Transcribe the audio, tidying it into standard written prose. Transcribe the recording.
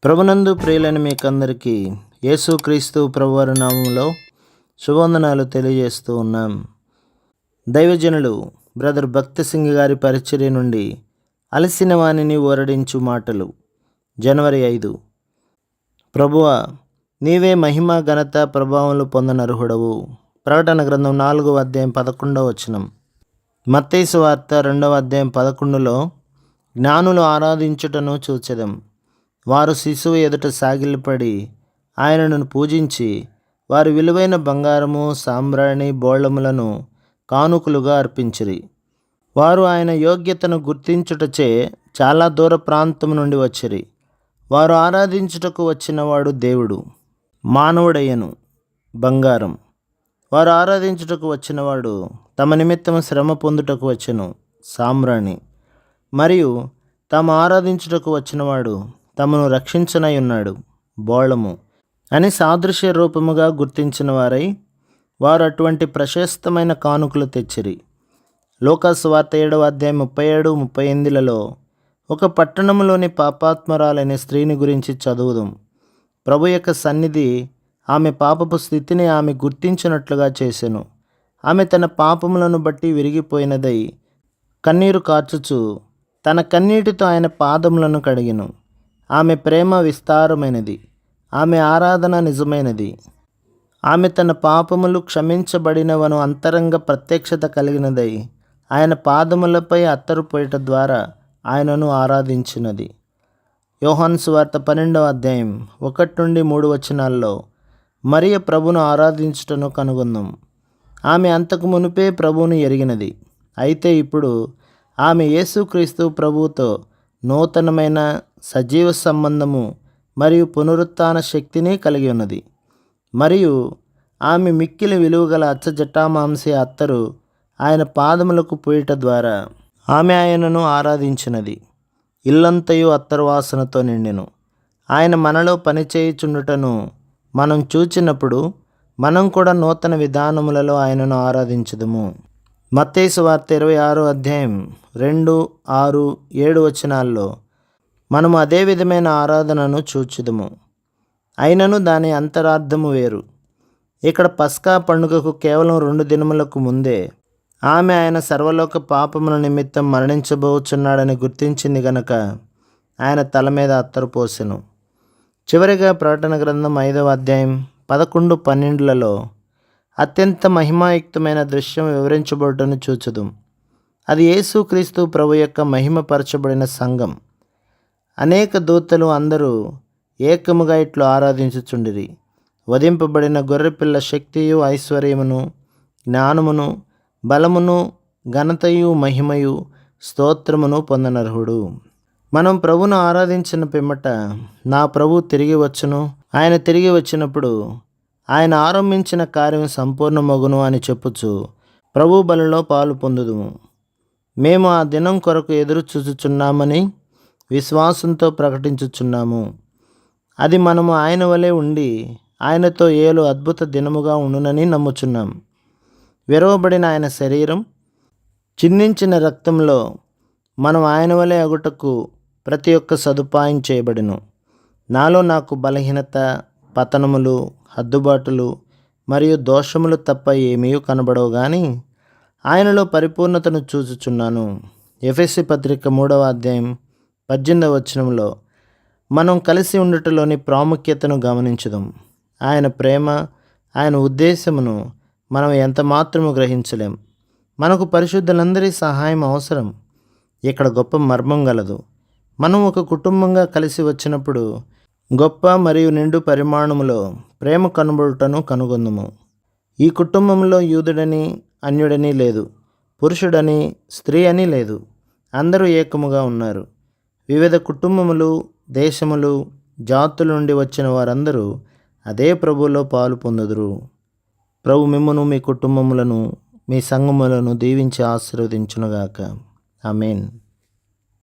ప్రభునందు ప్రియులైన మీకందరికీ యేసుక్రీస్తు ప్రభువారి నామములో శుభవందనాలు తెలియజేస్తూ ఉన్నాం. దైవజనులు బ్రదర్ భక్తి సింగ్ గారి పరిచర్య నుండి అలసిన వానిని ఊరడించు మాటలు. జనవరి 5. ప్రభువా, నీవే మహిమ ఘనత ప్రభావములు పొందనర్హుడవు. ప్రకటన గ్రంథం 4వ అధ్యాయం 11వ వచనం. మత్తయి సువార్త 2వ అధ్యాయం 11లో జ్ఞానులు ఆరాధించుటను చూచెదం. వారు శిశువు ఎదుట సాగిలపడి ఆయనను పూజించి వారి విలువైన బంగారము, సాంబ్రాణి, బోళములను కానుకలుగా అర్పించిరి. వారు ఆయన యోగ్యతను గుర్తించుటచే చాలా దూర ప్రాంతం నుండి వచ్చిరి. వారు ఆరాధించుటకు వచ్చినవాడు దేవుడు, మానవుడయ్యను బంగారం. వారు ఆరాధించుటకు వచ్చినవాడు తమ నిమిత్తము శ్రమ పొందుటకు వచ్చెను సాంబ్రాణి. మరియు తాము ఆరాధించుటకు వచ్చినవాడు తమను రక్షించనై ఉన్నాడు బోళము అని సాదృశ్య రూపముగా గుర్తించిన వారై వారు అటువంటి ప్రశస్తమైన కానుకలు తెచ్చిరి. లూకాసు వార్త 7వ అధ్యాయం 37-38లలో ఒక పట్టణంలోని పాపాత్మరాలైన స్త్రీని గురించి చదువుదాం. ప్రభు యొక్క సన్నిధి ఆమె పాపపు స్థితిని ఆమె గుర్తించినట్లుగా చేసెను. ఆమె తన పాపములను బట్టి విరిగిపోయినదై కన్నీరు కార్చుచు తన కన్నీటితో ఆయన పాదములను కడిగెను. ఆమె ప్రేమ విస్తారమైనది, ఆమె ఆరాధన నిజమైనది. ఆమె తన పాపములు క్షమించబడినవను అంతరంగ ప్రత్యక్షత కలిగినదై ఆయన పాదములపై అత్తరు పోయట ద్వారా ఆయనను ఆరాధించినది. యోహాను సువార్త 12వ అధ్యాయం 1-3 వచనాల్లో మరియ ప్రభును ఆరాధించుటను కనుగొందాం. ఆమె అంతకు మునుపే ప్రభువును ఎరిగినది. అయితే ఇప్పుడు ఆమె యేసుక్రీస్తు ప్రభువుతో నూతనమైన సజీవ సంబంధము మరియు పునరుత్థాన శక్తిని కలిగి ఉన్నది. మరియు ఆమె మిక్కిలి విలువగల అచ్చజటామాంసి అత్తరు ఆయన పాదములకు పోయట ద్వారా ఆమె ఆయనను ఆరాధించినది. ఇల్లంతయు అత్తరు వాసనతో నిండెను. ఆయన మనలో పనిచేయుచుండుటను మనం చూచినప్పుడు మనం కూడా నూతన విధానములలో ఆయనను ఆరాధించుదుము. మత్తయి సువార్త 26వ అధ్యాయం 2, 6, 7 వచనాల్లో మనము అదే విధమైన ఆరాధనను చూచుదుము. అయినను దాని అంతరార్థము వేరు. ఇక్కడ పస్కా పండుగకు కేవలం 2 దినములకు ముందే ఆమె ఆయన సర్వలోక పాపముల నిమిత్తం మరణించబోచున్నాడని గుర్తించింది గనక ఆయన తల మీద అత్తరు పోసెను. చివరిగా ప్రకటన గ్రంథం 5వ అధ్యాయం 11-12లలో అత్యంత మహిమాయుక్తమైన దృశ్యం వివరించబడుటను చూచుదుం. అది యేసుక్రీస్తు ప్రభు యొక్క మహిమపరచబడిన సంఘం. అనేక దూతలు అందరూ ఏకముగా ఇట్లు ఆరాధించుచుండిరి. వధింపబడిన గొర్రెపిల్ల శక్తియు, ఐశ్వర్యమును, జ్ఞానమును, బలమును, ఘనతయు, మహిమయు, స్తోత్రమును పొందనర్హుడు. మనం ప్రభును ఆరాధించిన పిమ్మట నా ప్రభు తిరిగి వచ్చును, ఆయన తిరిగి వచ్చినప్పుడు ఆయన ఆరంభించిన కార్యం సంపూర్ణమగును అని చెప్పుచు ప్రభు బలిలో పాలు పొందుదుము. మేము ఆ దినం కొరకు ఎదురు చూచుచున్నామని విశ్వాసంతో ప్రకటించుచున్నాము. అది మనము ఆయన వలె ఉండి ఆయనతో ఏలు అద్భుత దినముగా ఉండునని నమ్ముచున్నాం. విరవబడిన ఆయన శరీరం, చిందించిన రక్తంలో మనం ఆయన వలె అగుటకు ప్రతి ఒక్క సదుపాయం చేయబడిను. నాలో నాకు బలహీనత, పతనములు, హద్దుబాటులు మరియు దోషములు తప్ప ఏమీ కనబడవు గాని ఆయనలో పరిపూర్ణతను చూచుచున్నాను. ఎఫెసీ పత్రిక 3వ అధ్యాయం 18వ వచనంలో మనం కలిసి ఉండటంలోని ప్రాముఖ్యతను గమనించుదాం. ఆయన ప్రేమ, ఆయన ఉద్దేశమును మనం ఎంత మాత్రము గ్రహించలేం. మనకు పరిశుద్ధులందరి సహాయం అవసరం. ఇక్కడ గొప్ప మర్మం గలదు. మనం ఒక కుటుంబంగా కలిసి వచ్చినప్పుడు గొప్ప మరియు నిండు పరిమాణములో ప్రేమ కనబడుటను కనుగొందుము. ఈ కుటుంబంలో యూదుడని, అన్యుడని లేదు, పురుషుడని, స్త్రీ అని లేదు. అందరూ ఏకముగా ఉన్నారు. వివిధ కుటుంబములు, దేశములు, జాతుల నుండి వచ్చిన వారందరూ అదే ప్రభువులో పాలు పొందుదురు. ప్రభు మిమ్మును, మీ కుటుంబములను, మీ సంఘములను దీవించి ఆశీర్వదించునుగాక. ఆమేన్.